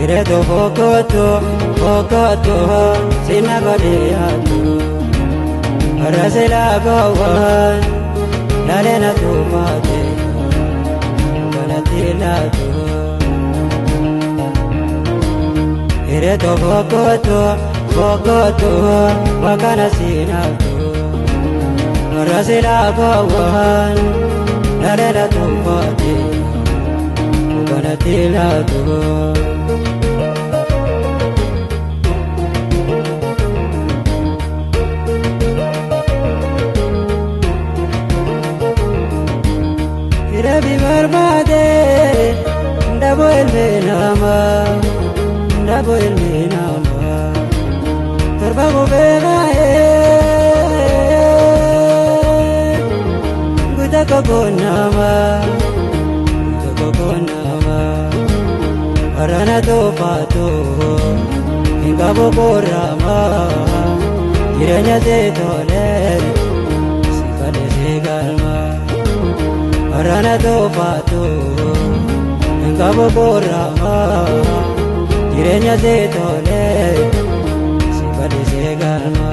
Ireto fokoto sina godiyatu Rasela gawan lalena tumate Galatilatu Ireto fokoto wakana sinatu Rasela gawan lalena tumate Galatilatu Rabi barbade dabo el menama torba gobera guda kogonama arana to pato ingabo korama iranya de tole sikale segalma Arana do pato engabo borama direnya de tole sibade segalma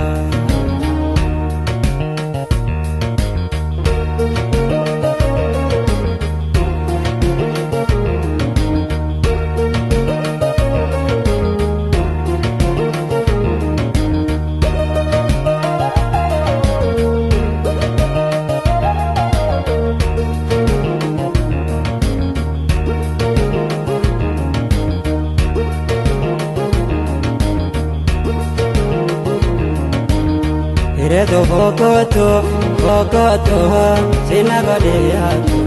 Ireto fokoto sina godiyatu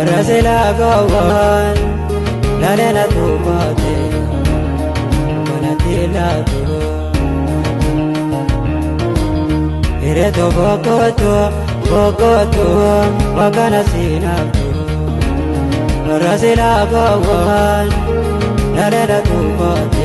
Rasela gawan lalena tumate Galatilatu Ireto fokoto wakana sinatu Rasela gawan lalena tumate